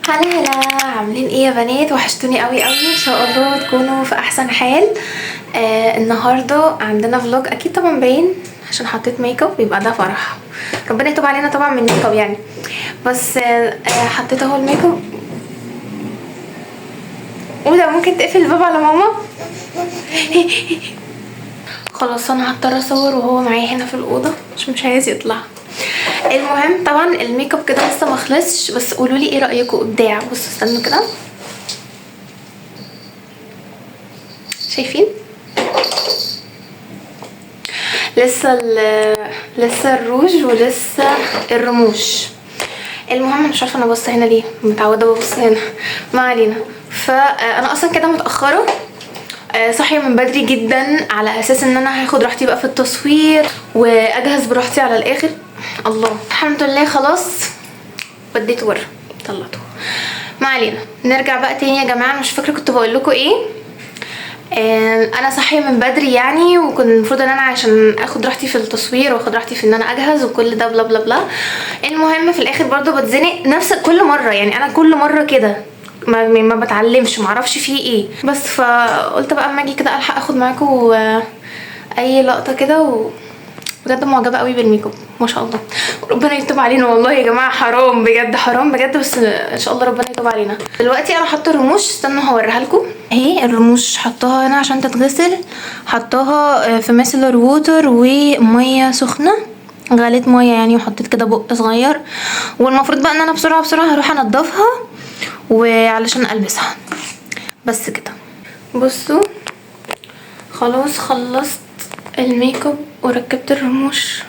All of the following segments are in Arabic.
هلا هلا، عاملين ايه يا بنات؟ وحشتوني قوي قوي. ان شاء الله تكونوا في احسن حال. النهارده عندنا فلوج، اكيد طبعا باين عشان حطيت ميك اب، يبقى ده فرح. ربنا يتوب علينا طبعا من ميك اب يعني، بس حطيت اهو الميك اب. وده ممكن تقفل الباب على ماما. خلاص انا هضطر اصور وهو معايا هنا في الاوضه عشان مش عايز يطلع. المهم طبعا الميك اب كده لسه ما خلصش، بس قولوا لي ايه رايكم. ابداع. بصوا استنوا كده، شايفين؟ لسه الروج ولسه الرموش. المهم انا مش عارفه انا بص هنا ليه، متعوده ببص هنا، ما علينا. فانا اصلا كده متاخره، صاحيه من بدري جدا على اساس ان انا هاخد راحتي بقى في التصوير واجهز براحتي على الاخر. الله، الحمد لله خلاص بديت ورا طلعته. ما علينا، نرجع بقى تاني يا جماعه. مش فاكره كنت بقول لكم ايه. انا صاحيه من بدري يعني، وكنت المفروض ان انا عشان اخد راحتي في التصوير واخد راحتي في ان انا اجهز وكل ده بلا بلا بلا. المهم في الاخر برضو بتزنق نفس كل مره، يعني انا كل مره كده ما بتعلمش، معرفش فيه ايه. بس فقلت بقى اما اجي كده الحق اخد معاكم اي لقطه كده. بجد معجبه قوي بالميك اب ما شاء الله. ربنا يتوب علينا والله يا جماعه، حرام بجد حرام بجد، بس ان شاء الله ربنا يتوب علينا. دلوقتي انا حاطه الرموش، استنوا هوريها لكم اهي. الرموش حطاها هنا عشان تتغسل، حطاها في ميسلر ووتر وميه سخنه، غليت ميه يعني وحطيت كده بق صغير. والمفروض بقى ان انا بسرعه هروح انضفها وعلشان البسها. بس كده بصوا، خلاص خلصت الميك اب وركبت الرموش،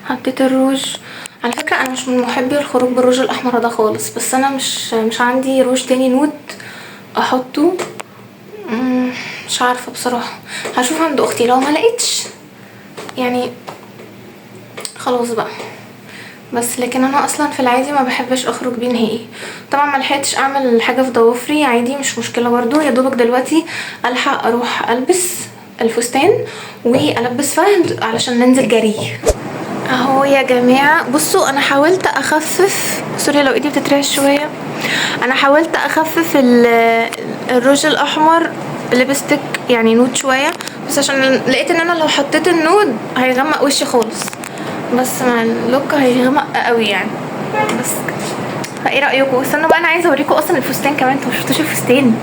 حطيت الروج. على فكره انا مش من محبي الخروج بالروج الاحمر ده خالص، بس انا مش عندي روج تاني نود احطه. مش عارفه بصراحه، هشوف عند اختي، لو ما لقيتش يعني خلاص بقى. بس لكن انا اصلا في العادي ما بحبش اخرج بيه نهائي. طبعا ما لحقتش اعمل حاجه في ضوافري، عادي مش مشكله برضو، يا دوبك دلوقتي الحق اروح البس الفستان والبس فهد علشان ننزل جري اهو يا جماعه. بصوا انا حاولت اخفف، سوري لو ايدي بتترعش شويه، انا حاولت اخفف الروج الاحمر بليبستيك يعني نود شويه، بس عشان لقيت ان انا لو حطيت النود هيغمق وشي خالص، بس مع اللوك هيغمق قوي يعني. بس فايه رايكم؟ استنوا بقى، انا عايزه اوريكم اصلا الفستان كمان، انتوا مشفتوش الفستان.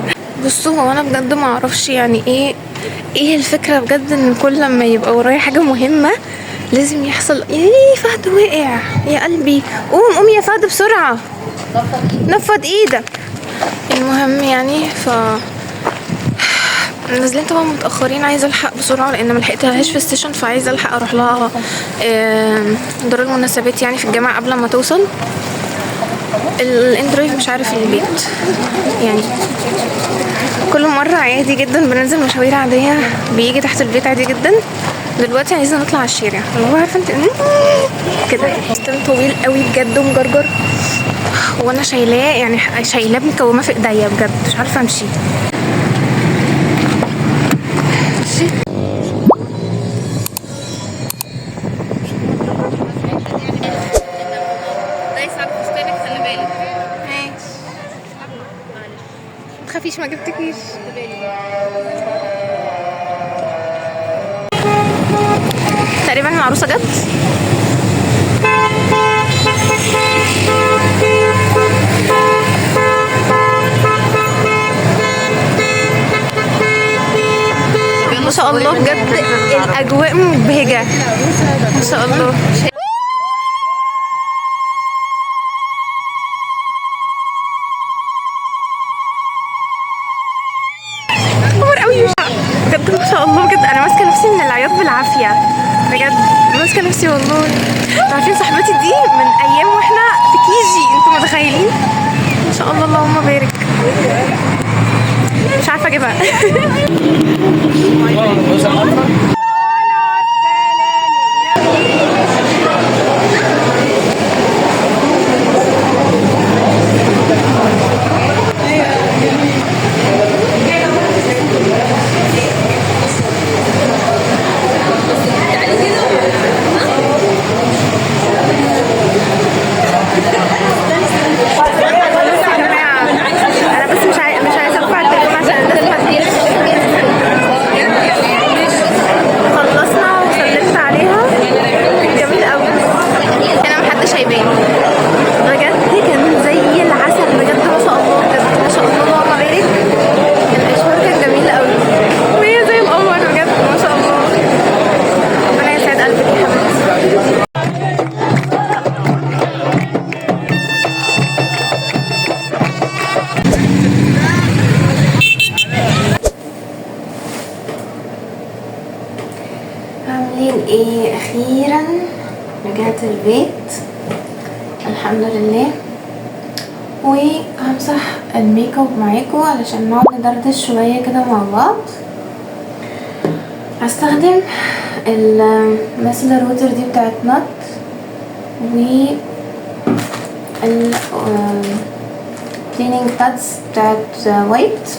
بصوا هو انا بجد ما اعرفش يعني ايه الفكره بجد، ان كل لما يبقى ورايا حاجه مهمه لازم يحصل ايه. فهد وقع يا قلبي، قوم يا فهد بسرعه، نفض ايدك. المهم يعني نازلين طبعا متاخرين، عايزه الحق بسرعه لان ملحقتهاش في السيشن، فعايزه الحق اروح لها دار المناسبات يعني في الجامعه قبل ما توصل. الاندرويد مش عارف البيت يعني، كل مره عادي جدا بننزل مشاوير عاديه بيجي تحت البيت عادي جدا. دلوقتي عايزين نطلع على الشارع، اللي هو عارفه انت كده. فستان طويل قوي بجد ومجرجر، وانا شايلاه يعني، شايلاه مكومه في ايديا بجد، مش عارفه امشي. متخافيش، ما جبتكيش. تقريبا العروسه جت. ما شاء الله بجد الاجواء مبهجه ما شاء الله. بجد ما شاء الله، بجد انا ماسكه نفسي من العياط بالعافيه بجد، ماسكه نفسي والله. عارفين صاحبتي دي من ايام واحنا في كيجي، انتوا متخيلين؟ ما شاء الله اللهم بارك. مش عارفه اجيبها. ايه، اخيرا رجعت البيت الحمد لله. وهمسح الميك اب معاكم علشان نقعد ندردش شويه كده مع بعض. هستخدم الماسلر ووتر دي بتاعت نوت، و ال كليننج بادز بتاعت وايت.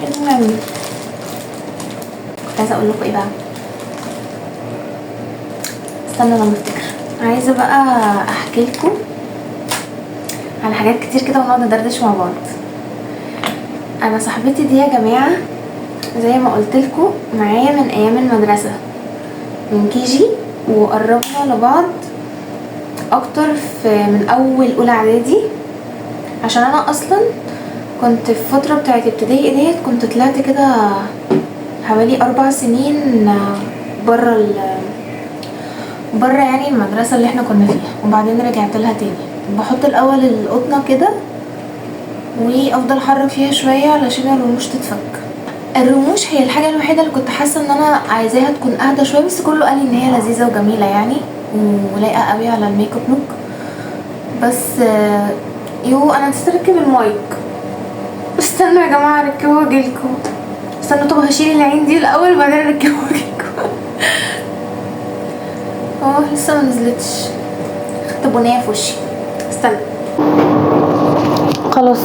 المهم كنت عايزه اقول لكم ايه بقى، استنى لما افتكر. عايزه بقى احكي لكم على حاجات كتير كده ونقعد ندردش مع بعض. انا صاحبتي دي يا جماعه زي ما قلت لكم معايا من ايام المدرسه، من كيجي، وقربنا لبعض اكتر من اول اولى اعدادي، عشان انا اصلا كنت في الفتره بتاعت ابتدائي ديت كنت طلعت كده حوالي 4 سنين بره يعني المدرسه اللي احنا كنا فيها، وبعدين رجعت لها تاني. بحط الاول القطنه كده وافضل احرك فيها شويه علشان الرموش تتفك. الرموش هي الحاجه الوحيده اللي كنت حاسه ان انا عايزاها تكون اهدى شويه، بس كله قال لي ان هي لذيذه وجميله يعني ولايقه قوي على الميك اب لوك. بس انا نسيت اركب المايك. استنوا يا جماعه اركبه واجيلكم. استنوا، طب هشيل العين دي الاول وبعدين اركبه واجيلكم. لسه ما نزلتش، خدت بنيه في وشي. استنى، خلاص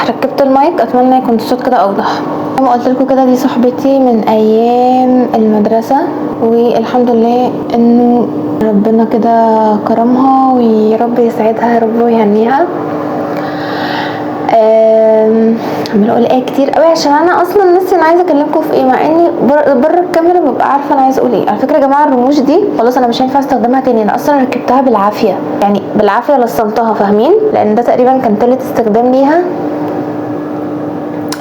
ركبت المايك. اتمنى يكون الصوت كده اوضح. زي ما قلت لكم كده، دي صاحبتي من ايام المدرسه، والحمد لله انه ربنا كده كرمها، ويا رب يسعدها يا رب ويهنيها. عماله اقول ايه كتير قوي عشان انا اصلا نسي انا عايزه اكلمكم في ايه، مع اني بره الكاميرا ببقى عارفه انا عايزه اقول ايه. على فكره يا جماعه، الرموش دي خلاص انا مش هينفع استخدمها تاني. انا اصلا ركبتها بالعافيه، يعني بالعافيه لصمتها، فاهمين؟ لان ده تقريبا كان تالت استخدام ليها.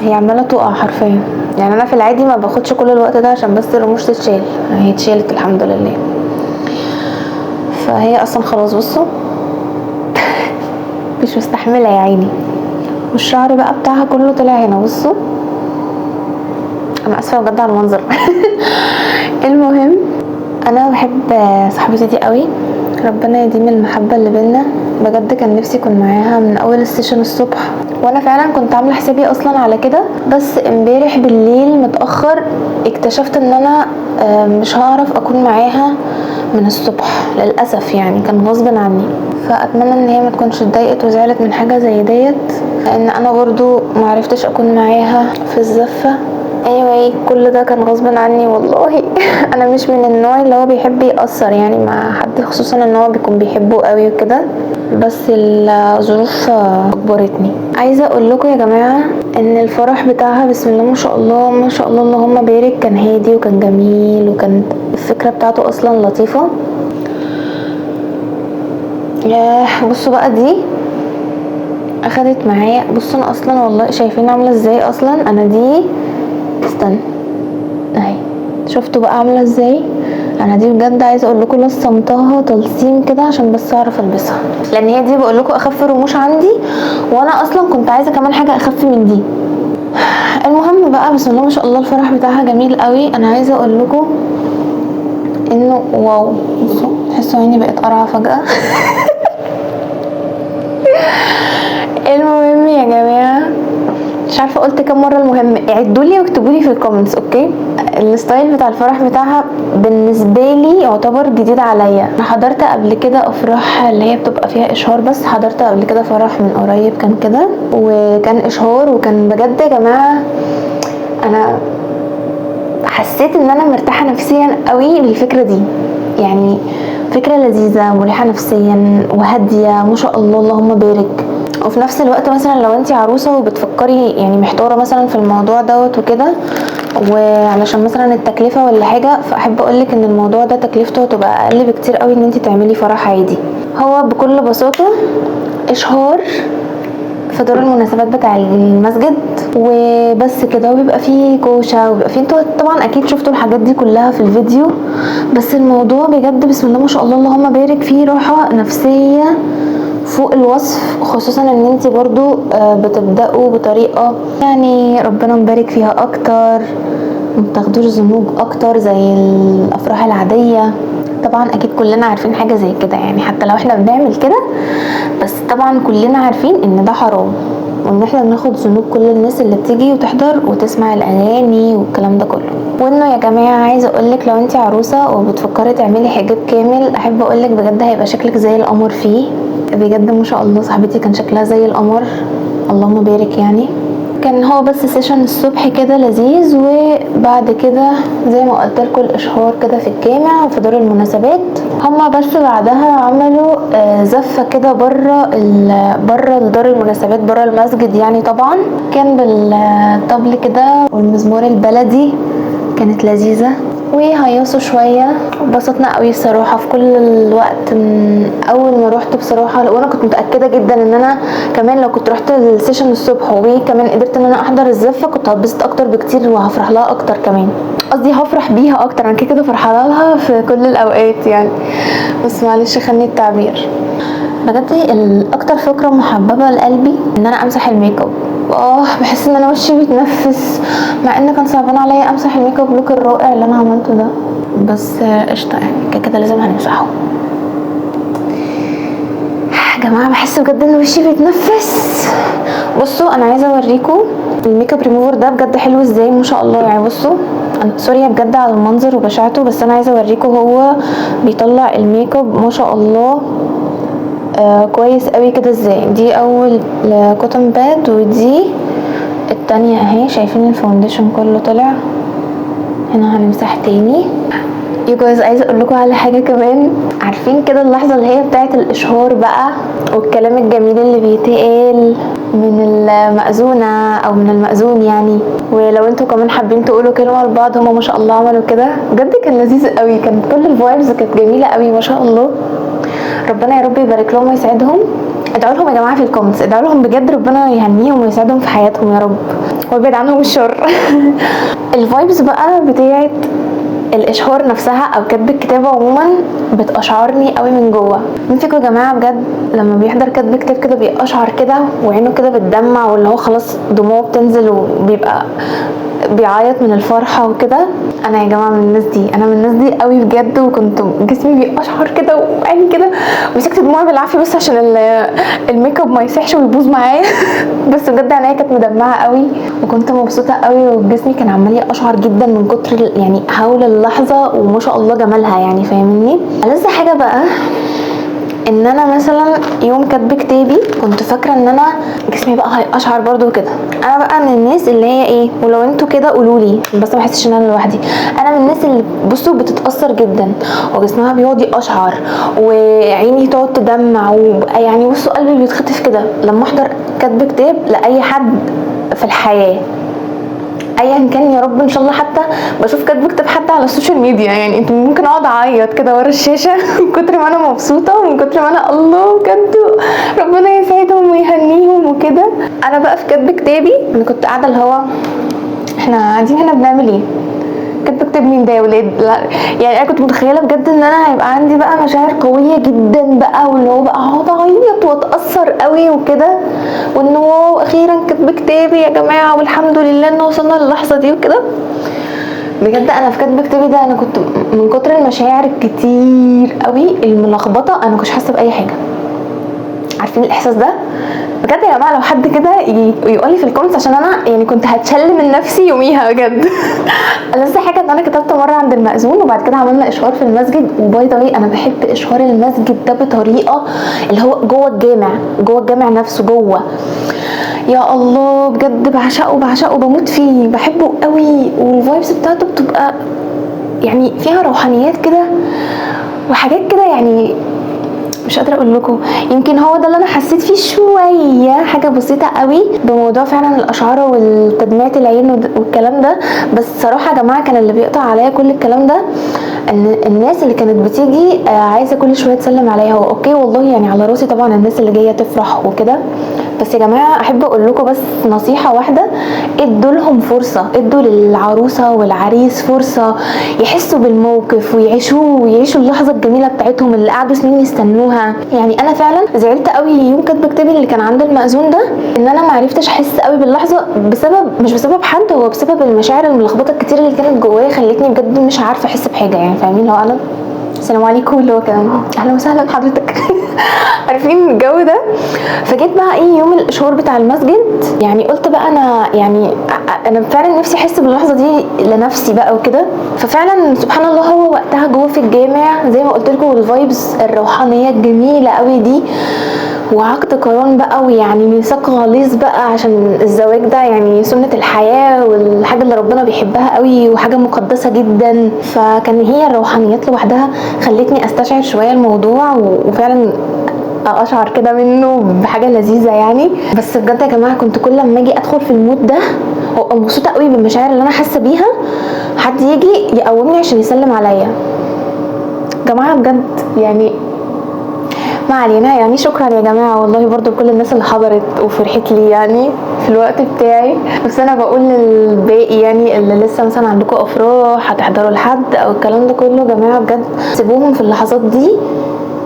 هي عماله تقع حرفيا، يعني انا في العادي ما باخدش كل الوقت ده عشان بس الرموش تتشال. هي اتشالت الحمد لله. فهي اصلا خلاص بصوا مش مستحمله يا عيني. والشعر بقى بتاعها كله طلع هنا، بصوا. انا اسفه بجد على المنظر. المهم انا بحب صاحبتي دي قوي، ربنا يديم المحبه اللي بينا. بجد كان نفسي اكون معاها من اول السيشن الصبح، وانا فعلا كنت عامله حسابي اصلا على كده. بس امبارح بالليل متاخر اكتشفت ان انا مش هعرف اكون معاها من الصبح للاسف، يعني كان غصب عني. فاتمنى ان هي ما تكونش اتضايقت وزعلت من حاجه زي ديت، لان انا برضو معرفتش اكون معاها في الزفه. anyway كل ده كان غصب عني والله. انا مش من النوع اللي هو بيحب يأثر يعني مع حد، خصوصا ان هو بيكون بيحبه قوي وكده، بس الظروف اجبرتني. عايزه اقول لكم يا جماعه ان الفرح بتاعها بسم الله ما شاء الله ما شاء الله اللهم بارك كان هادي وكان جميل، وكانت الفكره بتاعته اصلا لطيفه. بصوا بقى، دي اخدت معايا. بصوا انا اصلا والله شايفين عامله ازاي اصلا. انا دي استنى اهي، شفتوا بقى عامله ازاي. انا دي بجد عايزه اقول لكم لصمتها تلصيم كده عشان بس اعرف البسها، لان هي دي بقول لكم اخف رموش عندي، وانا اصلا كنت عايزه كمان حاجه اخف من دي. المهم بقى بسم الله ما شاء الله الفرح بتاعها جميل قوي. انا عايزه اقول لكم انه واو، بصوا تحسوا عيني بقت قرعه فجاه. المهم يا جماعه، مش عارفه قلت كام مره، المهم عدوا لي واكتبوا لي في الكومنتس اوكي. الستايل بتاع الفرح بتاعها بالنسبه لي يعتبر جديد عليا. انا حضرت قبل كده افراح اللي هي بتبقى فيها اشهار بس، حضرت قبل كده فرح من قريب كان كده وكان اشهار، وكان بجد يا جماعه انا حسيت ان انا مرتاحه نفسيا قوي للفكره دي. يعني فكره لذيذه مريحه نفسيا وهاديه ما شاء الله اللهم بارك. وفي نفس الوقت مثلا لو انتي عروسه وبتفكري يعني محتاره مثلا في الموضوع دوت وكده، وعلشان مثلا التكلفه ولا حاجه، فاحب اقولك ان الموضوع ده تكلفته هتبقى اقل بكتير قوي ان انتي تعملي فرح عادي. هو بكل بساطه اشهار في دور المناسبات بتاع المسجد وبس كده، وبيبقى فيه كوشه وبيبقى فيه، انتوا طبعا اكيد شفتوا الحاجات دي كلها في الفيديو. بس الموضوع بجد بسم الله ما شاء الله اللهم بارك فيه راحه نفسيه فوق الوصف، خصوصا ان انتي برضو بتبدأوا بطريقة يعني ربنا مبارك فيها اكتر. مبتاخدوش ذنوب اكتر زي الافراح العاديه. طبعا اكيد كلنا عارفين حاجه زي كده يعني، حتى لو احنا بنعمل كده بس طبعا كلنا عارفين ان ده حرام، وان احنا بناخد ذنوب كل الناس اللي بتيجي وتحضر وتسمع الاغاني والكلام ده كله. وانه يا جماعه عايزه اقولك لو انتي عروسه وبتفكري تعملي حجاب كامل، احب اقولك بجد هيبقى شكلك زي القمر فيه بجد. ما شاء الله صاحبتي كان شكلها زي القمر، اللهم بارك يعني. كان هو بس سيشن الصبح كده لذيذ، وبعد كده زي ما قلت لكم الاشهار كده في الجامع وفي دار المناسبات. هما بس بعدها عملوا زفه كده بره دار المناسبات بره المسجد يعني. طبعا كان بالطبل كده والمزمور البلدي، كانت لذيذه وهيصوا شويه. انبسطنا قوي الصراحه في كل الوقت من اول ما روحت بصراحه، وانا كنت متاكده جدا ان انا كمان لو كنت رحت السيشن الصبح وكمان قدرت ان انا احضر الزفه كنت هتبسط اكتر بكتير وهفرح لها اكتر كمان. قصدي هفرح بيها اكتر، انا كده فرحانه لها في كل الاوقات يعني، بس معلش خلني التعبير. بجد الاكتر فكره محببه لقلبي ان انا امسح الميك اب. بحس ان انا وشي بيتنفس، مع ان كان صعبان عليا امسح الميك اب لوك الرائع اللي انا عملته ده، بس قشطه يعني كده لازم هنمسحه. يا جماعه بحس بجد ان وشي بيتنفس. بصوا انا عايزه اوريكم الميك اب ريموفر ده بجد حلو ازاي ما شاء الله يعني. بصوا سوري بجد على المنظر وبشاعته، بس انا عايزه اوريكم هو بيطلع الميك اب ما شاء الله كويس قوي كده ازاي. دي اول كوتن باد، ودي التانية اهي. شايفين الفاونديشن كله طلع. هنا هنمسح تاني. يو جايز عايزه اقول لكم على حاجه كمان. عارفين كده اللحظه اللي هي بتاعه الاشهار بقى والكلام الجميل اللي بيتقال من المأذونه او من المأذون يعني، ولو انتوا كمان حابين تقولوا كلمه لبعض، هما ما شاء الله عملوا كده بجد، كان لذيذ قوي. كانت كل الفايبز كانت جميله قوي ما شاء الله. ربنا يا رب يبارك لهم ويسعدهم. ادعوا لهم يا جماعه في الكومنتس، ادعوا لهم بجد ربنا يهنيهم ويسعدهم في حياتهم يا رب ويبعد عنهم الشر. الفايبز بقى بتاعت الاشهار نفسها او كتب الكتاب عموما بتقشعرني قوي من جوه. مين فيكم يا جماعه بجد لما بيحضر كتب كتاب كده بيقشعر كده وعينه كده بتدمع، واللي هو خلاص دموعه بتنزل وبيبقى بيعيط من الفرحه وكده؟ انا يا جماعه من الناس دي، انا من الناس دي قوي بجد، وكنت جسمي بيقشعر كده وعيني كده، ومسكت دموعي بالعافيه بس عشان الميك اب ما يسيحش ويبوظ معايا. بس بجد عينيا كانت مدمعه قوي وكنت مبسوطه قوي، وجسمي كان عمال يقشعر جدا من كتر يعني هول اللحظه وما شاء الله جمالها يعني، فاهمني؟ ألذ حاجه بقى ان انا مثلا يوم كاتب كتابي كنت فاكره ان انا جسمي بقى هيقشعر برضو كده. انا بقى من الناس اللي هي ايه، ولو انتوا كده قولولي بس ما احسش ان انا لوحدي، انا من الناس اللي بصوا بتتاثر جدا وجسمها بيقعد يقشعر وعيني تقعد تدمع يعني بصوا قلبي بيتخطف كده لما احضر كاتب كتاب لاي حد في الحياه ايا كان يا رب. ان شاء الله حتى بشوف كاتب كتاب حتى على السوشيال ميديا يعني، انت ممكن اقعد اعيط كده ورا الشاشه من كتر ما انا مبسوطه ومن كتر ما انا الله بجد ربنا يسعدهم ويهنيهم وكده. انا بقى في كاتب كتابي انا كنت قاعده اللي هو احنا قاعدين هنا بنعمل ايه؟ كاتب كتاب مين ده يا ولاد؟ لا يعني انا كنت متخيله بجد ان انا هيبقى عندي بقى مشاعر قويه جدا بقى، واللي هو بقى اقعد اعيط واتاثر قوي وكده، وانه واو اخيرا كاتب كتابي يا جماعه والحمد لله ان وصلنا للحظه دي وكده. بجد انا في كاتب كتابي ده انا كنت من كتر المشاعر الكتير قوي الملخبطه انا مكنتش حاسه باي حاجه. عارفين الاحساس ده بجد يا جماعه؟ لو حد كده يقول لي في الكومنتس عشان انا يعني كنت هتشل من نفسي يوميها بجد. لسه حاجه ان انا كتبت مره عند المأذون وبعد كده عملنا اشهار في المسجد، وباي ذا واي انا بحب اشهار المسجد ده بطريقه اللي هو جوه الجامع نفسه جوه. يا الله بجد بعشقه بموت فيه بحبه قوي، والفايبس بتاعته بتبقى يعني فيها روحانيات كده وحاجات كده يعني مش قادره اقول لكم. يمكن هو ده اللي انا حسيت فيه شويه حاجه بسيطه قوي بموضوع فعلا الاشعار والتدميات العين والكلام ده. بس صراحه يا جماعه كان اللي بيقطع عليا كل الكلام ده ان الناس اللي كانت بتيجي عايزه كل شويه تسلم عليا. هو اوكي والله يعني على راسي طبعا الناس اللي جايه تفرح وكده، بس يا جماعه احب اقول لكم بس نصيحه واحده، ادوا لهم فرصه، ادوا للعروسه والعريس فرصه يحسوا بالموقف ويعيشوا اللحظه الجميله بتاعتهم اللي قعدوا سنين يستنوها. يعني انا فعلا زعلت قوي يوم كاتبه كتابي اللي كان عند المأذون ده ان انا ما عرفتش احس قوي باللحظه، مش بسبب حد، هو بسبب المشاعر الملخبطه الكتير اللي كانت جوايا خلتني بجد مش عارفه احس بحاجه. يعني فاهمين؟ لو انا السلام عليكم اللي هو كان اهلا وسهلا حضرتك عارفين الجو ده. فجيت بقى ايه يوم الاشهار بتاع المسجد، يعني قلت بقى انا فعلا نفسي احس باللحظه دي لنفسي بقى وكده. ففعلا سبحان الله هو وقتها جوه في الجامع زي ما قلت لكم، الفايبس الروحانيه الجميله قوي دي، وعقد قران بقى، ويعني ميثاق غليظ بقى عشان الزواج ده يعني سنة الحياة والحاجة اللي ربنا بيحبها قوي وحاجة مقدسة جدا. فكان هي الروحانيات لوحدها خلتني استشعر شوية الموضوع وفعلا اشعر كده منه بحاجة لذيذة يعني. بس بجد يا جماعة كنت كل لما اجي ادخل في المود ده وابقى مبسوطة قوي بالمشاعر اللي انا حاسة بيها، حد يجي يقومني عشان يسلم عليا. جماعة بجد يعني ما علينا، يعني شكرا يا جماعه والله برضو كل الناس اللي حضرت وفرحت لي يعني في الوقت بتاعي. بس انا بقول للباقي يعني اللي لسه مثلا عندكم افراح هتحضروا لحد او الكلام ده كله، جماعه بجد سيبوهم في اللحظات دي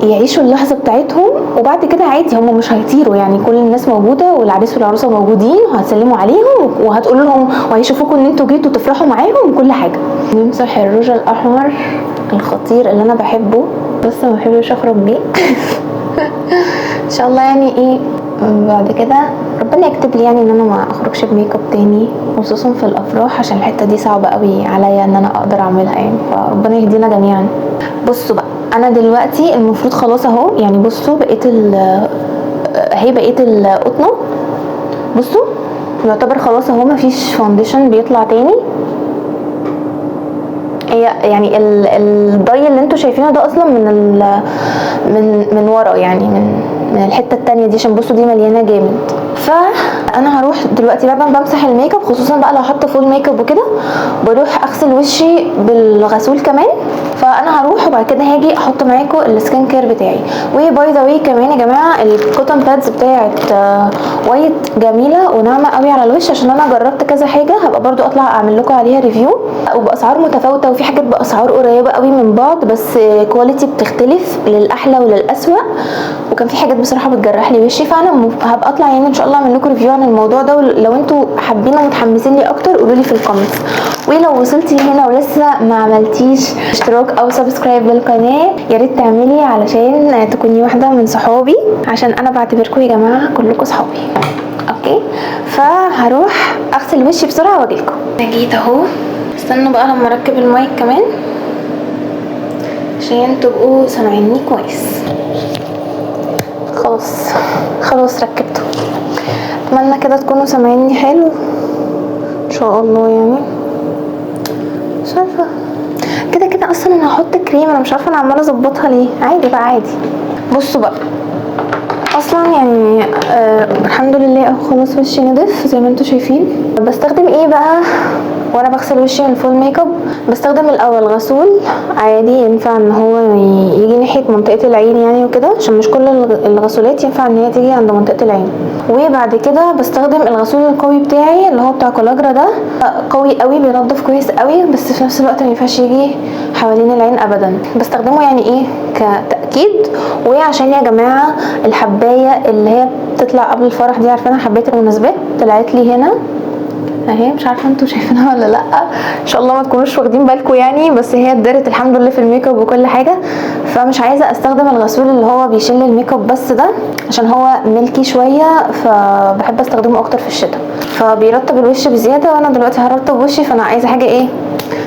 يعيشوا اللحظه بتاعتهم، وبعد كده عادي هم مش هيطيروا. يعني كل الناس موجوده والعريس والعروسه موجودين وهتسلموا عليهم وهتقولوا لهم وهيشوفوكم ان انتوا جيتوا تفرحوا معاهم وكل حاجه. نمسح الروج الاحمر الخطير اللي انا بحبه بس ما بحبش اخرج بيه ان شاء الله يعني ايه بعد كده ربنا يكتب لي يعني ان انا ما اخرجش بميك اب تاني، خصوصا في الافراح عشان الحته دي صعبه قوي عليا ان انا اقدر اعملها يعني. فربنا يهدينا جميعا. بصوا بقى انا دلوقتي المفروض خلاص اهو، يعني بصوا بقيت بقيت القطنه، بصوا يعتبر خلاص اهو مفيش فاونديشن بيطلع تاني. هي يعني الضي اللي انتوا شايفينه ده اصلا من ورا، يعني من الحته التانية دي، عشان بصوا دي مليانه جامد. فانا هروح دلوقتي بعد ما بمسح الميك اب، خصوصا بقى لو حاطه فول ميك اب وكده، بروح اغسل وشي بالغسول كمان. فانا هروح وبعد كده هاجي احط معاكم السكين كير بتاعي. وباي ذا واي كمان يا جماعه الكوتن بادز بتاعت وايت جميله وناعمه قوي على الوش، عشان انا جربت كذا حاجه هبقى برضو اطلع اعمل لكم عليها ريفيو وباسعار متفاوته، وفي حاجات باسعار قريبه قوي من بعض بس كواليتي بتختلف للاحلى وللاسوأ، وكان في حاجات بصراحه بتجرح لي وشي. فانا هبقى اطلع يعني ان شاء الله اعمل لكم ريفيو عن الموضوع ده، ولو انتوا حابين ومتحمسين لي اكتر قولوا لي في الكومنتس. ولو وصلتي هنا ولسه ما عملتيش اشتراك او سبسكرايب للقناه يا ريت تعملي علشان تكوني واحده من صحابي، عشان انا بعتبركم يا جماعه كلكم صحابي. اوكي فهروح اغسل وشي بسرعه واجيلكم. جيت اهو، استنوا بقى لما اركب المايك كمان عشان تبقوا سامعيني كويس. خلاص ركبته. اتمنى كده تكونوا سامعيني حلو ان شاء الله. يعني مش عارفه كده اصلا انا هحط كريم، انا مش عارفه انا عماله اظبطها ليه. عادي بقى عادي. بصوا بقى اصلا يعني الحمد لله اهو خلاص وشي نضف زي ما انتوا شايفين. بستخدم ايه بقى وانا بغسل وشي من الفول ميك اب؟ بستخدم الاول غسول عادي ينفع ان هو يجي ناحيه منطقه العين يعني وكده، عشان مش كل الغسولات ينفع ان هي تيجي عند منطقه العين. وبعد كده بستخدم الغسول القوي بتاعي اللي هو بتاع كولاجرا ده، قوي قوي بينضف كويس قوي، بس في نفس الوقت ما ينفعش يجي حوالين العين ابدا. بستخدمه يعني ايه كتاكيد. وعشان يا جماعه الحبايه اللي هي بتطلع قبل الفرح دي، عارفينها حبايه المناسبات، طلعت لي هنا اهي، مش عارفه انتوا شايفينها ولا لا، ان شاء الله ما تكونوش واخدين بالكم يعني، بس هي اتدارت الحمد لله في الميك اب وكل حاجه. فمش عايزه استخدم الغسول اللي هو بيشيل الميك اب بس ده، عشان هو ملكي شويه فبحب استخدمه اكتر في الشتاء، فبيرطب الوش بزياده، وانا دلوقتي هرطب وشي فانا عايزه حاجه ايه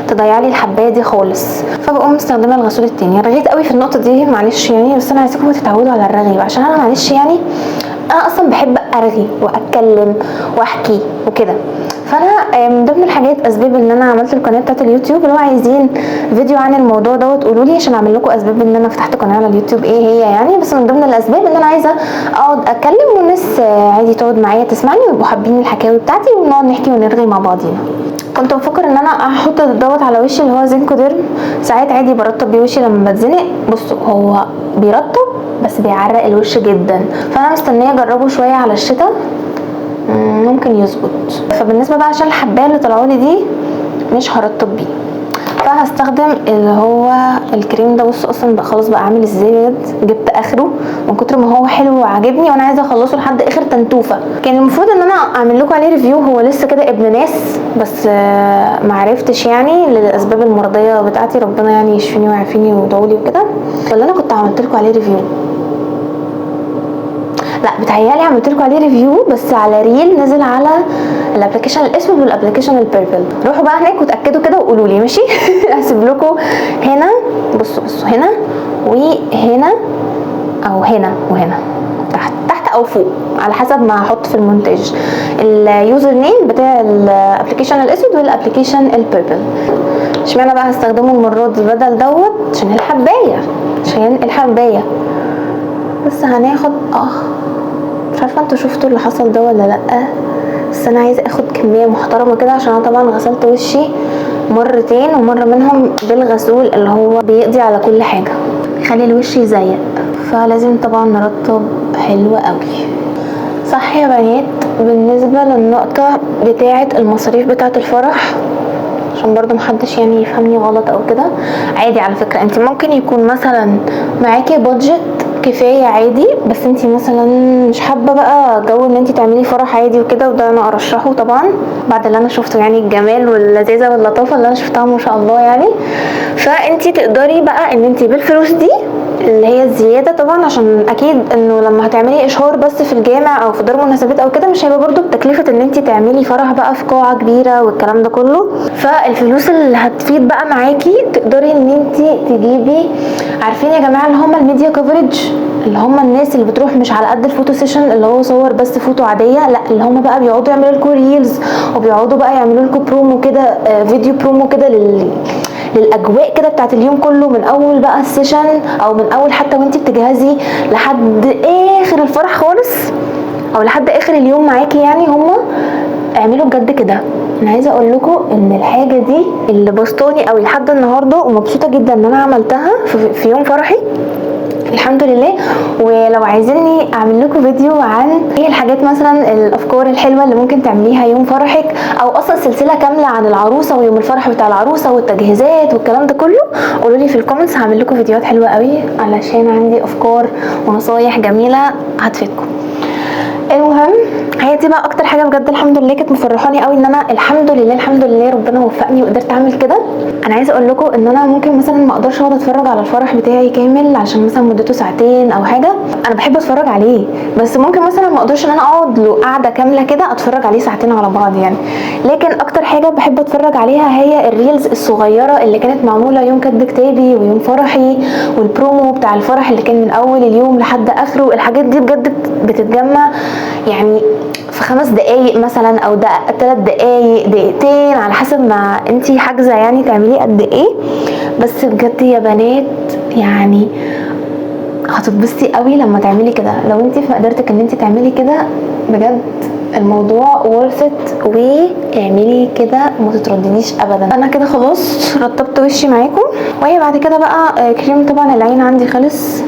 تضيع لي الحبايه دي خالص. فبقوم مستخدمه الغسول التاني. رغيت قوي في النقطه دي معلش يعني، بس انا عايزاكم تتعودوا على الرغي، عشان انا معلش يعني انا اصلا بحب ارغي واتكلم واحكي وكده، فانا من ضمن الحاجات اسباب ان انا عملت القناه بتاعت اليوتيوب، لو عايزين فيديو عن الموضوع دوت قولوا لي عشان اعمل لكم اسباب ان انا فتحت قناه على اليوتيوب ايه هي يعني. بس من ضمن الاسباب ان انا عايزه اقعد اتكلم والناس عادي تقعد معايا تسمعني ويبقوا حابين الحكاوي بتاعتي ونقعد نحكي ونرغي مع بعضينا. كنت بفكر ان انا احط دوت على وشي اللي هو زينكوديرم، ساعات عادي برطب بيه وشي لما بتزنق. بصوا هو بيرطب بس بيعرق الوش جدا، فانا مستنيه اجربه شويه على الشتاء ممكن يظبط. فبالنسبه بقى عشان الحبايه اللي طلعولي دي مش هرطب بيه، فهستخدم اللي هو الكريم ده. بصوا اصلا بقى خلاص بقى عامل ازاي بجد، جبت اخره من كتر ما هو حلو وعاجبني وانا عايزه اخلصه لحد اخر تنتوفه. كان المفروض ان انا اعمل لكم عليه ريفيو، هو لسه كده ابن ناس بس معرفتش يعني للاسباب المرضيه بتاعتي، ربنا يعني يشفيني ويعافيني ويدعولي وكده. ولا انا كنت عملت لكم عليه ريفيو؟ لا بتهيالي عملت لكم عليه ريفيو بس على ريل نزل على الابلكيشن الاسود والابلكيشن البيربل. روحوا بقى هناك وتاكدوا كده وقولوا لي ماشي. هسيب لكم هنا، بصوا هنا وهنا او هنا وهنا تحت او فوق على حسب ما هحط في المونتاج اليوزر نيم بتاع الابلكيشن الاسود والابلكيشن البيربل. اشمعنى بقى هستخدمه المره دي بدل دوت؟ عشان الحبايه. بس هناخد مش عارفه انتوا شفتوا اللي حصل ده ولا لا، بس انا عايزه اخد كميه محترمه كده عشان انا طبعا غسلت وشي مرتين ومره منهم بالغسول اللي هو بيقضي على كل حاجه يخلي الوش يزيق، فلازم طبعا نرطب حلو قوي. صح يا بنات، بالنسبه للنقطه بتاعه المصاريف بتاعه الفرح عشان برضو محدش يعني يفهمني غلط او كده، عادي على فكره انت ممكن يكون مثلا معاكي بادجت كفايه عادي، بس انتي مثلا مش حابه بقى جو ان انتي تعملي فرح عادي وكده، وده انا ارشحه طبعا بعد اللي انا شفته يعني الجمال واللذاذه واللطافه اللي انا شفتها ما شاء الله يعني. فانتي تقدري بقى ان انتي بالفلوس دي اللي هي الزياده طبعا، عشان اكيد انه لما هتعملي اشهار بس في الجامع او في دار مناسبات او كده مش هيبقى برضو بتكلفه ان انتي تعملي فرح بقى في قاعه كبيره والكلام ده كله. فالفلوس اللي هتفيد بقى معاكي تقدري ان انتي تجيبي، عارفين يا جماعه اللي هم الميديا كفرج، اللي هم الناس اللي بتروح مش على قد الفوتو سيشن اللي هو صور بس فوتو عاديه، لا اللي هم بقى بيقعدوا يعملوا لكم ريلز وبيقعدوا بقى يعملوا لكم برومو كده، فيديو برومو كده للاجواء كده بتاعت اليوم كله، من اول بقى السيشن او من اول حتى وانتي بتجهزي لحد اخر الفرح خالص او لحد اخر اليوم معاكي يعني. هم اعملوا بجد كده. انا عايزه اقول لكم ان الحاجه دي اللي بسطاني قوي لحد النهارده ومبسوطه جدا ان انا عملتها في يوم فرحي الحمد لله. ولو عايزيني اعمل لكم فيديو عن ايه الحاجات مثلا الافكار الحلوه اللي ممكن تعمليها يوم فرحك، او اصلا سلسله كامله عن العروسه ويوم الفرح بتاع العروسه والتجهيزات والكلام ده كله، قولوا لي في الكومنتس هعمل لكم فيديوهات حلوه قوي علشان عندي افكار ونصايح جميله هتفيدكم. المهم هي دي بقى اكتر حاجه بجد الحمد لله كانت مفرحاني قوي، ان انا الحمد لله ربنا وفقني وقدرت اعمل كده. انا عايزه اقول لكم ان انا ممكن مثلا ما اقدرش اقعد اتفرج على الفرح بتاعي كامل عشان مثلا مدته ساعتين او حاجه، انا بحب اتفرج عليه بس ممكن مثلا ما اقدرش ان انا اقعد له قاعده كامله كده اتفرج عليه ساعتين على بعض يعني. لكن اكتر حاجه بحب اتفرج عليها هي الريلز الصغيره اللي كانت معموله يوم كاتب كتابي ويوم فرحي والبرومو بتاع الفرح اللي كان من اول اليوم لحد اخره. الحاجات دي بجد بتتجمع يعني في 5 دقايق مثلا او 3 دقايق دقيقتين على حسب ما انتي حاجزه يعني تعمليه قد ايه. بس بجد يا بنات يعني هتتبسطي قوي لما تعملي كده، لو انتي في مقدرتك ان انتي تعملي كده بجد الموضوع worth it، واعملي كده ما تتردديش ابدا. انا كده خلاص رطبت وشي معاكم، وهي بعد كده بقى كريم طبعا العين عندي خلص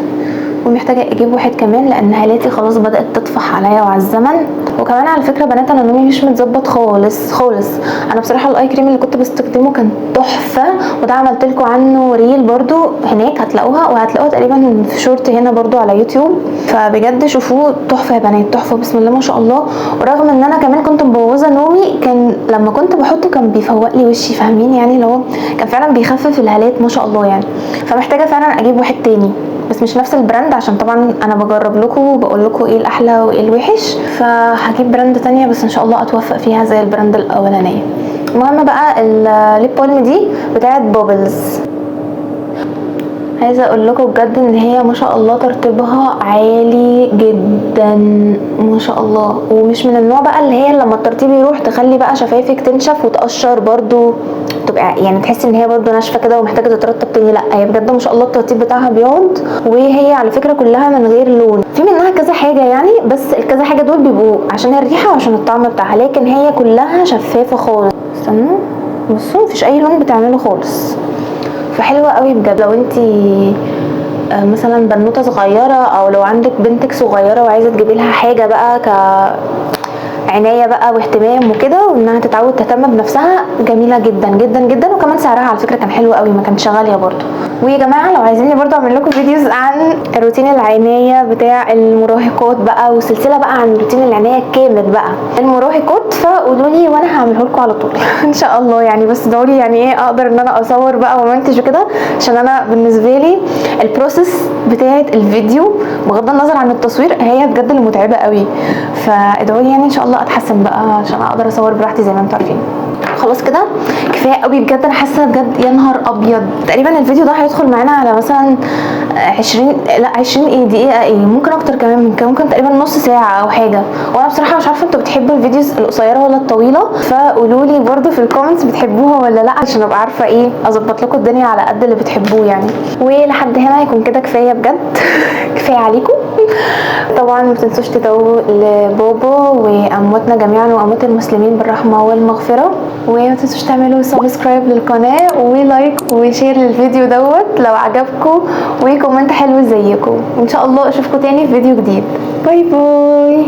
ومحتاجه اجيب واحد كمان لان هالاتي خلاص بدات تطفح عليا وعلى الزمن. وكمان على فكره بنات انا نومي مش متظبط خالص. انا بصراحه الاي كريم اللي كنت بستخدمه كان تحفه، وده عملت لكم عنه ريل برضو هناك هتلاقوها، وهتلاقوها تقريبا في شورت هنا برضو على يوتيوب، فبجد شوفوه تحفه يا بنات تحفه بسم الله ما شاء الله. ورغم ان انا كمان كنت مبوظه نومي كان لما كنت بحطه كان بيفوق لي وشي، فاهمين يعني اللي هو كان فعلا بيخفف الهالات ما شاء الله يعني. فمحتاجه فعلا اجيب واحد تاني بس مش نفس البراند عشان طبعا انا بجرب لكم وبقول لكم ايه الاحلى وايه الوحش، فهجيب براند تانية بس ان شاء الله اتوفق فيها زي البراند الاولانيه. المهم بقى الليب بالم دي بتاعت بوبلز، عايزه اقول لكم بجد ان هي ما شاء الله ترطيبها عالي جدا ما شاء الله، ومش من النوع بقى اللي هي لما الترطيب يروح تخلي بقى شفايفك تنشف وتقشر برضو، تبقى يعني تحسي ان هي برضو ناشفه كده ومحتاجه تترطب تاني. لا هي بجد ما شاء الله الترطيب بتاعها بيقعد، وهي على فكره كلها من غير لون، في منها كذا حاجه يعني، بس الكذا حاجه دول بيبقوا عشان الريحه وعشان الطعم بتاعها، لكن هي كلها شفافه خالص. استنوا بصوا مفيش اي لون بتعمله خالص، فحلوه قوي بجد. لو انتي مثلا بنوته صغيره، او لو عندك بنتك صغيره وعايزه تجيبي لها حاجه بقى عنايه بقى واهتمام وكده، وانها تتعود تهتم بنفسها، جميله جدا جدا جدا. وكمان سعرها على فكره كان حلو قوي، ما كانتش غاليه برده. ويا جماعه لو عايزيني برده اعمل لكم فيديوز عن روتين العنايه بتاع المراهقات بقى، وسلسله بقى عن روتين العنايه الكامل بقى المراهقات، فقولوا لي وانا هعمله لكم على طول ان شاء الله يعني. بس دوري يعني ايه اقدر ان انا اصور بقى ومنتج وكده، عشان انا بالنسبه لي البروسيس بتاعه الفيديو بغض النظر عن التصوير هي بجد اللي متعبه قوي، فادعوا لي يعني ان شاء الله اتحسن بقى عشان اقدر اصور براحتي زي ما انتم عارفين. خلاص كده كفايه قوي بجد. انا حاسه بجد يا نهار ابيض، تقريبا الفيديو ده هيدخل معانا على مثلا 20 ايه دقيقه، ايه ممكن اكتر كمان من كده، ممكن تقريبا نص ساعه او حاجه. وانا بصراحه مش عارفه انتوا بتحبوا الفيديوز القصيره ولا الطويله، فقولوا لي برده في الكومنتس بتحبوها ولا لا، عشان ابقى عارفه ايه اظبط لكم الدنيا على قد اللي بتحبوه يعني. ولحد هنا هيكون كده كفايه بجد كفايه عليكم. طبعا ما تنسوش تدعوا لبابا وامواتنا جميعا واموات المسلمين بالرحمه والمغفره، وما تنسوش تعملوا سبسكرايب للقناه ولايك وشير للفيديو دوت لو عجبكم، وكومنت حلو زيكم. ان شاء الله اشوفكم تاني في فيديو جديد. باي باي.